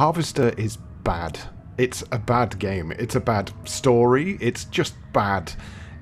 Harvester is bad. It's a bad game. It's a bad story. It's just bad.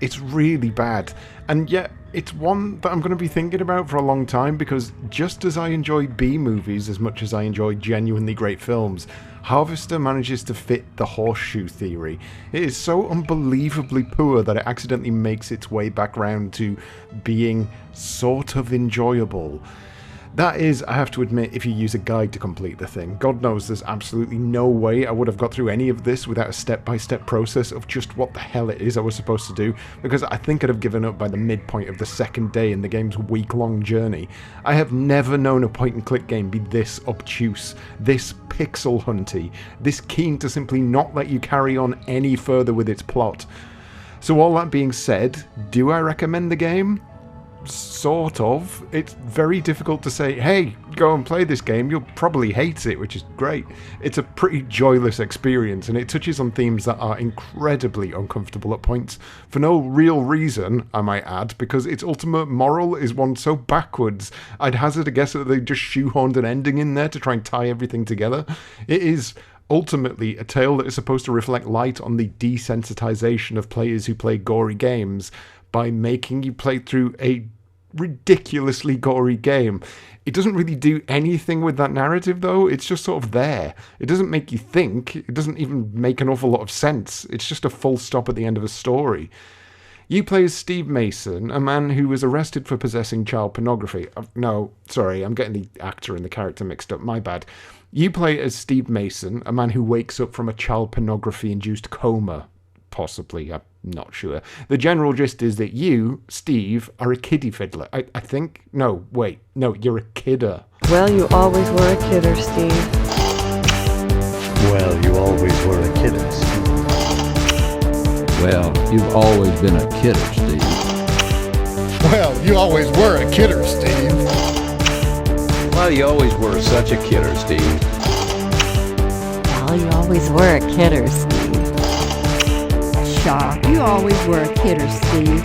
It's really bad. And yet, it's one that I'm going to be thinking about for a long time, because just as I enjoy B-movies as much as I enjoy genuinely great films, Harvester manages to fit the horseshoe theory. It is so unbelievably poor that it accidentally makes its way back round to being sort of enjoyable. That is, I have to admit, if you use a guide to complete the thing. God knows there's absolutely no way I would have got through any of this without a step-by-step process of just what the hell it is I was supposed to do, because I think I'd have given up by the midpoint of the second day in the game's week-long journey. I have never known a point-and-click game be this obtuse, this pixel hunty, this keen to simply not let you carry on any further with its plot. So all that being said, do I recommend the game? Sort of. It's very difficult to say, hey, go and play this game, you'll probably hate it, which is great. It's a pretty joyless experience, and it touches on themes that are incredibly uncomfortable at points, for no real reason, I might add, because its ultimate moral is one so backwards, I'd hazard a guess that they just shoehorned an ending in there to try and tie everything together. It is ultimately a tale that is supposed to reflect light on the desensitization of players who play gory games, by making you play through a ridiculously gory game. It doesn't really do anything with that narrative, though. It's just sort of there. It doesn't make you think. It doesn't even make an awful lot of sense. It's just a full stop at the end of a story. You play as Steve Mason, a man who was arrested for possessing child pornography. No, sorry, I'm getting the actor and the character mixed up. My bad. You play as Steve Mason, a man who wakes up from a child pornography-induced coma. Possibly, I'm not sure. The general gist is that you, Steve, are a kiddie fiddler. I think? No, wait. No, you're a kidder. Well, you always were a kidder, Steve. Well, you always were a kidder, Steve. Well, you've always been a kidder, Steve. Well, you always were a kidder, Steve. Well, you always were such a kidder, Steve. Well, you always were a kidder, Steve. You always were a kidder, Steve.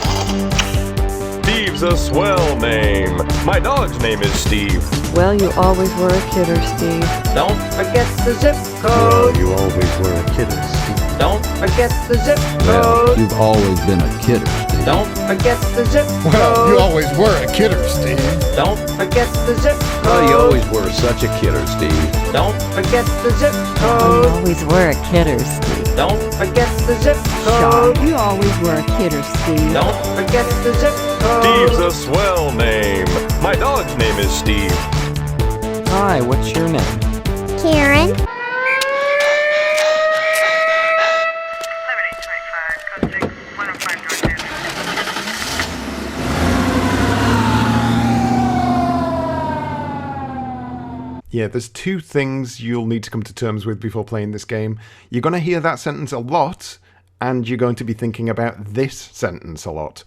Steve's a swell name. My dog's name is Steve. Well, you always were a kidder, Steve. Don't forget the zip Well, code. you always were a kidder, Steve. Don't forget the zip Well, code. you've always been a kidder, Steve. Don't forget the zip code. Well, you always were a kidder, Steve. Don't forget the zip code. Well, you always were such a kidder, Steve. Don't forget the zip Well, you code. always were a kidder, Steve. Don't forget the zip code. You always were a kidder, Steve. Don't forget the zip Steve's code. a swell name. My dog's name is Steve. Hi, what's your name? Karen. Yeah, there's two things you'll need to come to terms with before playing this game. You're going to hear that sentence a lot, and you're going to be thinking about this sentence a lot.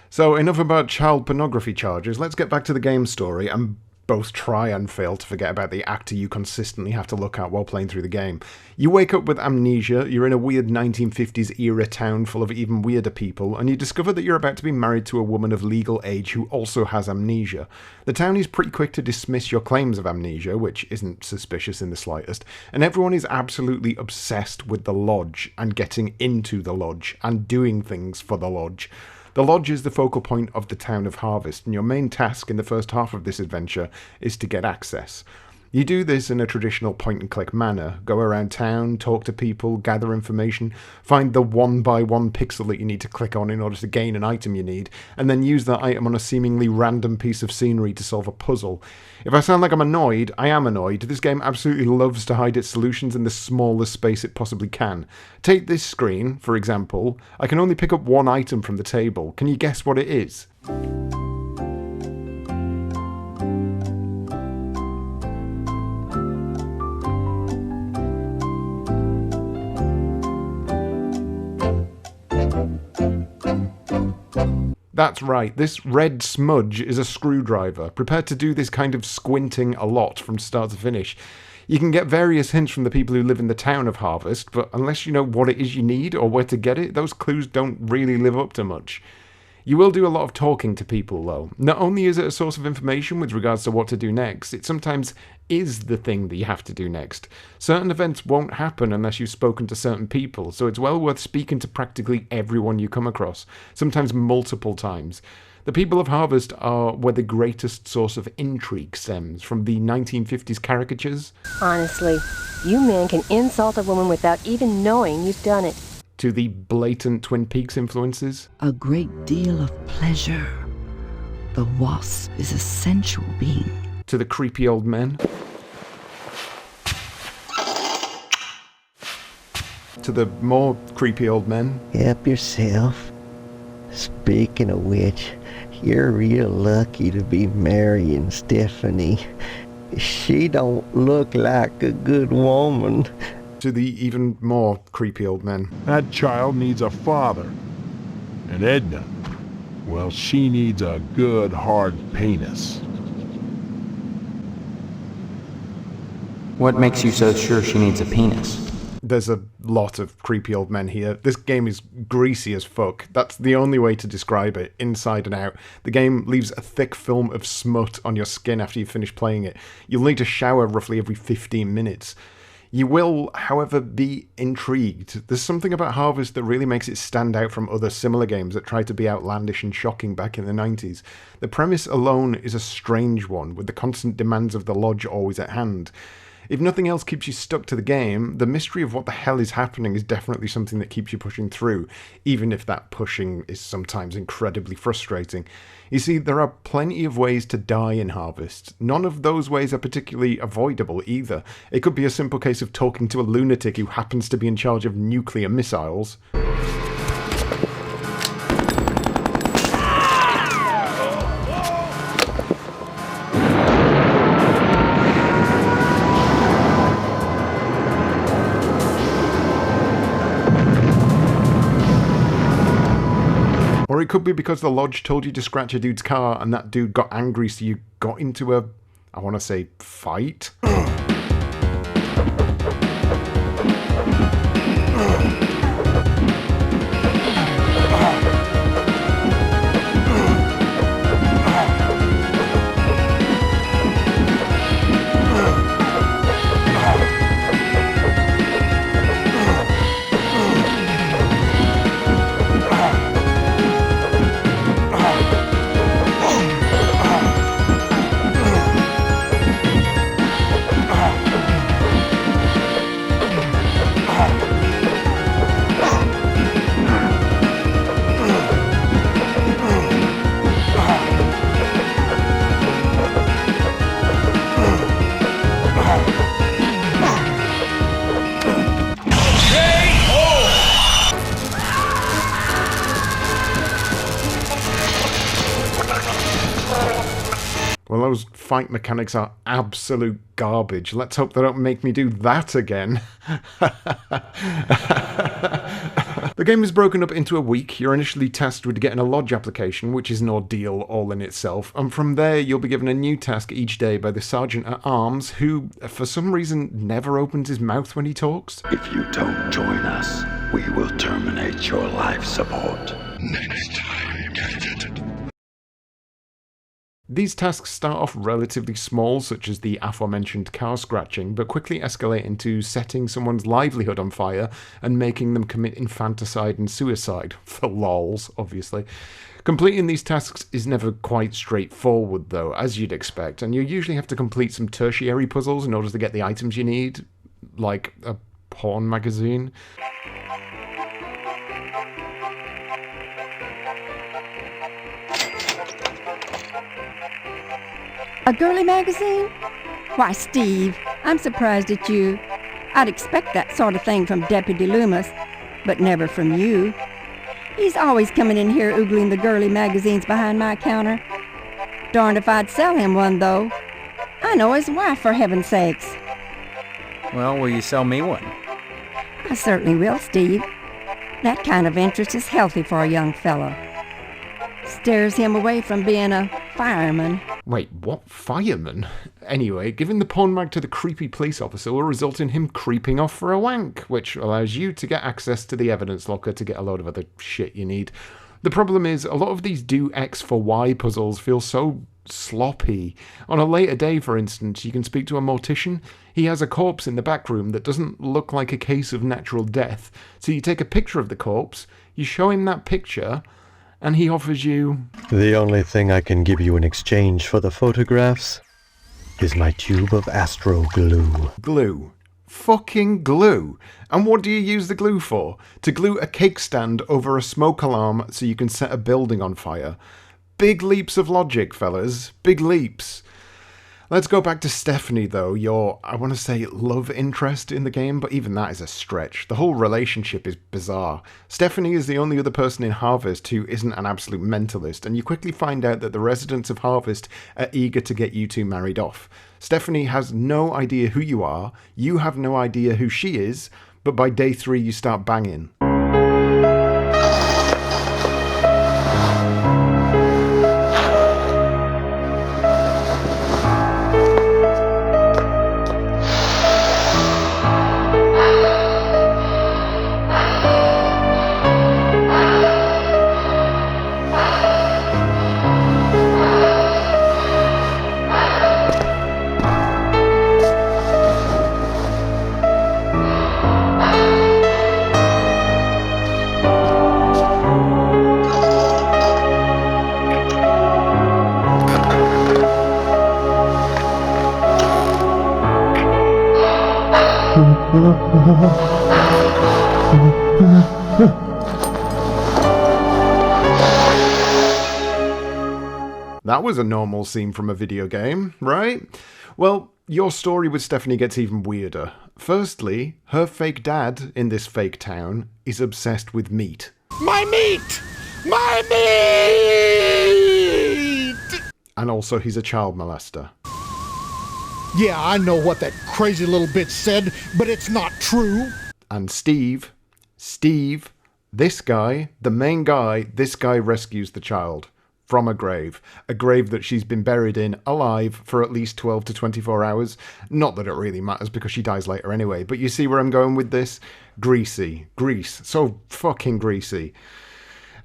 So enough about child pornography charges. Let's get back to the game story and both try and fail to forget about the actor you consistently have to look at while playing through the game. You wake up with amnesia, you're in a weird 1950s era town full of even weirder people, and you discover that you're about to be married to a woman of legal age who also has amnesia. The town is pretty quick to dismiss your claims of amnesia, which isn't suspicious in the slightest, and everyone is absolutely obsessed with the lodge and getting into the lodge and doing things for the lodge. The lodge is the focal point of the town of Harvest, and your main task in the first half of this adventure is to get access. You do this in a traditional point-and-click manner. Go around town, talk to people, gather information, find the one-by-one pixel that you need to click on in order to gain an item you need, and then use that item on a seemingly random piece of scenery to solve a puzzle. If I sound like I'm annoyed, I am annoyed. This game absolutely loves to hide its solutions in the smallest space it possibly can. Take this screen, for example. I can only pick up one item from the table. Can you guess what it is? That's right, this red smudge is a screwdriver, prepared to do this kind of squinting a lot from start to finish. You can get various hints from the people who live in the town of Harvest, but unless you know what it is you need or where to get it, those clues don't really live up to much. You will do a lot of talking to people, though. Not only is it a source of information with regards to what to do next, it sometimes is the thing that you have to do next. Certain events won't happen unless you've spoken to certain people, so it's well worth speaking to practically everyone you come across, sometimes multiple times. The people of Harvest are where the greatest source of intrigue stems, from the 1950s caricatures. Honestly, you men can insult a woman without even knowing you've done it. To the blatant Twin Peaks influences. A great deal of pleasure. The wasp is a sensual being. To the creepy old men. To the more creepy old men. Help yourself. Speaking of which, you're real lucky to be marrying Stephanie. She don't look like a good woman. To the even more creepy old men. That child needs a father. And Edna, well, she needs a good hard penis. What makes you so sure she needs a penis? There's a lot of creepy old men here. This game is greasy as fuck. That's the only way to describe it, inside and out. The game leaves a thick film of smut on your skin after you finish playing it. You'll need to shower roughly every 15 minutes. You will, however, be intrigued. There's something about Harvest that really makes it stand out from other similar games that tried to be outlandish and shocking back in the 90s. The premise alone is a strange one, with the constant demands of the lodge always at hand. If nothing else keeps you stuck to the game, the mystery of what the hell is happening is definitely something that keeps you pushing through, even if that pushing is sometimes incredibly frustrating. You see, there are plenty of ways to die in Harvest. None of those ways are particularly avoidable either. It could be a simple case of talking to a lunatic who happens to be in charge of nuclear missiles. Or it could be because the lodge told you to scratch a dude's car and that dude got angry, so you got into a, I want to say, fight? Well, those fight mechanics are absolute garbage. Let's hope they don't make me do that again. The game is broken up into a week. You're initially tasked with getting a lodge application, which is an ordeal all in itself, and from there you'll be given a new task each day by the Sergeant-at-Arms, who, for some reason, never opens his mouth when he talks. If you don't join us, we will terminate your life support. Next time, Gadget. These tasks start off relatively small, such as the aforementioned car scratching, but quickly escalate into setting someone's livelihood on fire and making them commit infanticide and suicide, for lols, obviously. Completing these tasks is never quite straightforward, though, as you'd expect, and you usually have to complete some tertiary puzzles in order to get the items you need, like a porn magazine. A girly magazine? Why, Steve, I'm surprised at you. I'd expect that sort of thing from Deputy Loomis, but never from you. He's always coming in here oogling the girly magazines behind my counter. Darned if I'd sell him one, though. I know his wife, for heaven's sakes. Well, will you sell me one? I certainly will, Steve. That kind of interest is healthy for a young fellow. Steers him away from being a fireman. Wait, what? Fireman? Anyway, giving the porn mag to the creepy police officer will result in him creeping off for a wank, which allows you to get access to the evidence locker to get a load of other shit you need. The problem is, a lot of these do X for Y puzzles feel so sloppy. On a later day, for instance, you can speak to a mortician. He has a corpse in the back room that doesn't look like a case of natural death. So you take a picture of the corpse, you show him that picture, and he offers you... The only thing I can give you in exchange for the photographs is my tube of astro glue. Glue. Fucking glue. And what do you use the glue for? To glue a cake stand over a smoke alarm so you can set a building on fire. Big leaps of logic, fellas. Big leaps. Let's go back to Stephanie, though, your, I want to say, love interest in the game, but even that is a stretch. The whole relationship is bizarre. Stephanie is the only other person in Harvest who isn't an absolute mentalist, and you quickly find out that the residents of Harvest are eager to get you two married off. Stephanie has no idea who you are, you have no idea who she is, but by day 3 you start banging. That was a normal scene from a video game, right? Well, your story with Stephanie gets even weirder. Firstly, her fake dad in this fake town is obsessed with meat. My meat! My meat! And also he's a child molester. Yeah, I know what that crazy little bitch said, but it's not true. And Steve, this guy, the main guy, this guy rescues the child from a grave that she's been buried in alive for at least 12 to 24 hours. Not that it really matters because she dies later anyway, but you see where I'm going with this? Grease, so fucking greasy.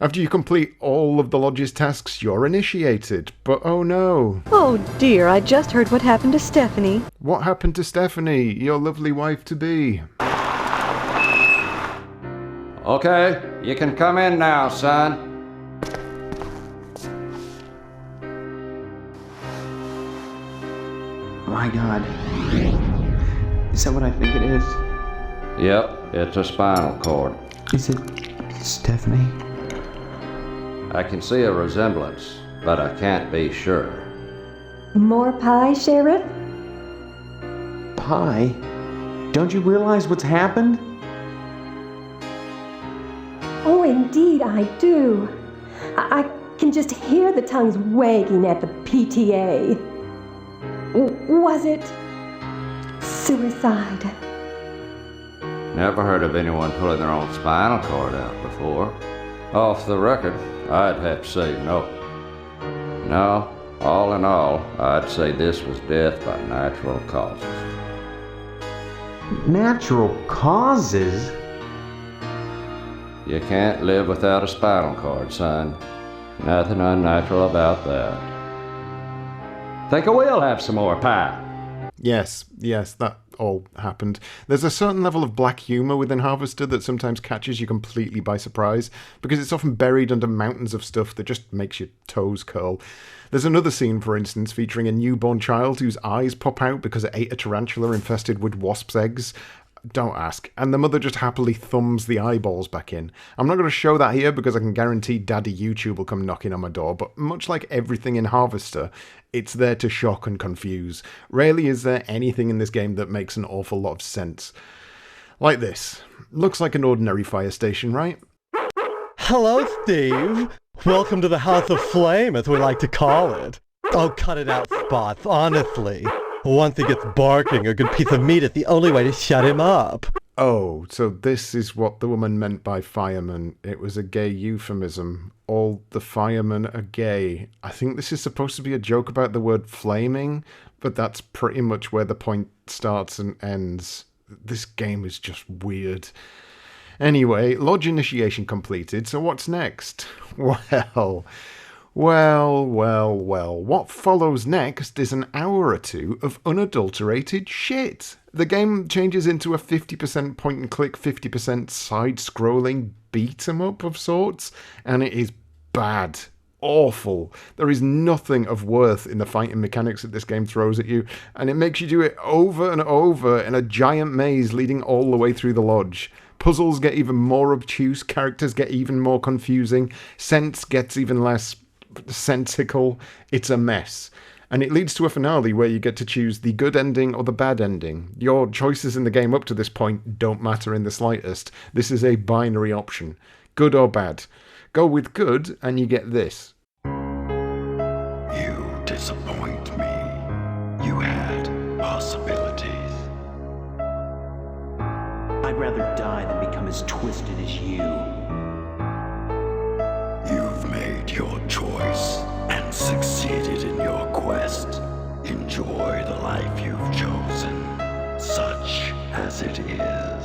After you complete all of the lodge's tasks, you're initiated, but oh no. Oh dear, I just heard what happened to Stephanie. What happened to Stephanie, your lovely wife-to-be? Okay, you can come in now, son. My God. Is that what I think it is? Yep, it's a spinal cord. Is it Stephanie? I can see a resemblance, but I can't be sure. More pie, Sheriff? Pie? Don't you realize what's happened? Oh, indeed I do. I can just hear the tongues wagging at the PTA. Was it suicide? Never heard of anyone pulling their own spinal cord out before. Off the record, I'd have to say no. No, all in all, I'd say this was death by natural causes. Natural causes? You can't live without a spinal cord, son. Nothing unnatural about that. Think I will have some more pie. Yes, that all happened. There's a certain level of black humour within Harvester that sometimes catches you completely by surprise, because it's often buried under mountains of stuff that just makes your toes curl. There's another scene, for instance, featuring a newborn child whose eyes pop out because it ate a tarantula infested with wasps' eggs. Don't ask. And the mother just happily thumbs the eyeballs back in. I'm not going to show that here because I can guarantee Daddy YouTube will come knocking on my door, but much like everything in Harvester, it's there to shock and confuse. Rarely is there anything in this game that makes an awful lot of sense. Like this. Looks like an ordinary fire station, right? Hello, Steve. Welcome to the House of Flame, as we like to call it. Oh, cut it out, Spots, honestly. Once he gets barking a good piece of meat is the only way to shut him up. Oh, so this is what the woman meant by fireman. It was a gay euphemism. All the firemen are gay. I think this is supposed to be a joke about the word flaming, but that's pretty much where the point starts and ends. This game is just weird. Anyway, lodge initiation completed, so what's next? Well, what follows next is an hour or two of unadulterated shit. The game changes into a 50% point and click, 50% side-scrolling beat-em-up of sorts, and it is bad. Awful. There is nothing of worth in the fighting mechanics that this game throws at you, and it makes you do it over and over in a giant maze leading all the way through the lodge. Puzzles get even more obtuse, characters get even more confusing, sense gets even less sensical. It's a mess. And it leads to a finale where you get to choose the good ending or the bad ending. Your choices in the game up to this point don't matter in the slightest. This is a binary option. Good or bad. Go with good and you get this. You disappoint me. You had possibilities. I'd rather die than become as twisted as you. You've made your choice and succeeded in your quest. Enjoy the life you've chosen, such as it is.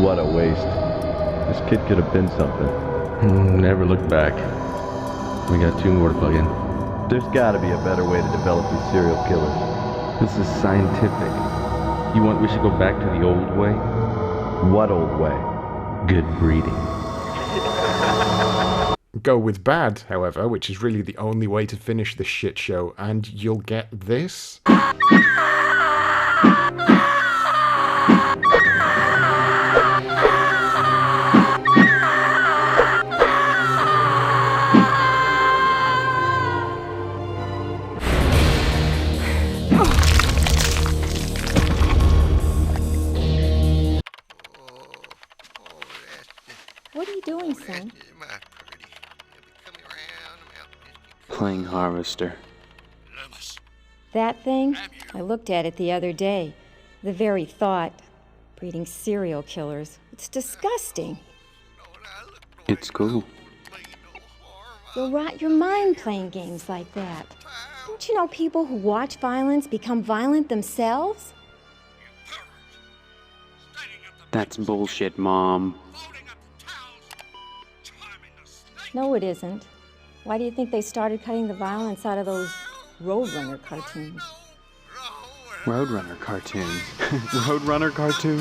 What a waste. This kid could have been something. Never looked back. We got 2 more to plug in. There's gotta be a better way to develop these serial killers. This is scientific. You want we should go back to the old way? What old way? Good breeding. Go with bad, however, which is really the only way to finish this shit show, and you'll get this. What are you doing, son? Playing Harvester. That thing? I looked at it the other day. The very thought. Breeding serial killers. It's disgusting. It's cool. You'll rot your mind playing games like that. Don't you know people who watch violence become violent themselves? That's bullshit, Mom. No, it isn't. Why do you think they started cutting the violence out of those Roadrunner cartoons? Roadrunner cartoons. Roadrunner cartoon?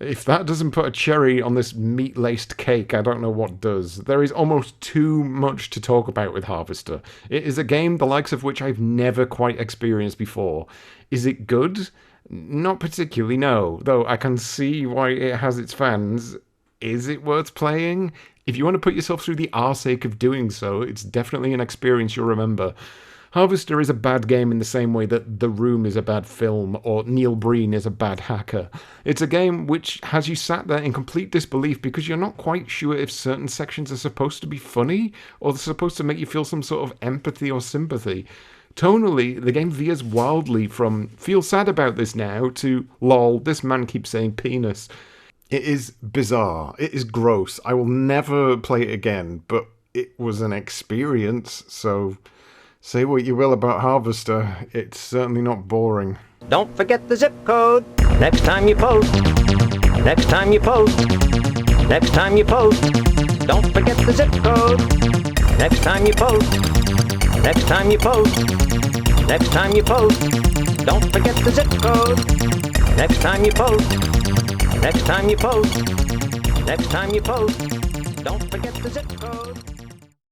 If that doesn't put a cherry on this meat-laced cake, I don't know what does. There is almost too much to talk about with Harvester. It is a game the likes of which I've never quite experienced before. Is it good? Not particularly, no. Though I can see why it has its fans. Is it worth playing? If you want to put yourself through the arsake of doing so, it's definitely an experience you'll remember. Harvester is a bad game in the same way that The Room is a bad film, or Neil Breen is a bad hacker. It's a game which has you sat there in complete disbelief because you're not quite sure if certain sections are supposed to be funny, or they're supposed to make you feel some sort of empathy or sympathy. Tonally, the game veers wildly from feel sad about this now to lol, this man keeps saying penis. It is bizarre. It is gross. I will never play it again, but it was an experience, so say what you will about Harvester, it's certainly not boring. Don't forget the zip code. Next time you post. Next time you post. Next time you post. Don't forget the zip code. Next time you post. Next time you post. Next time you post. Don't forget the zip code. Next time you post. Next time you post. Next time you post. Don't forget the zip code.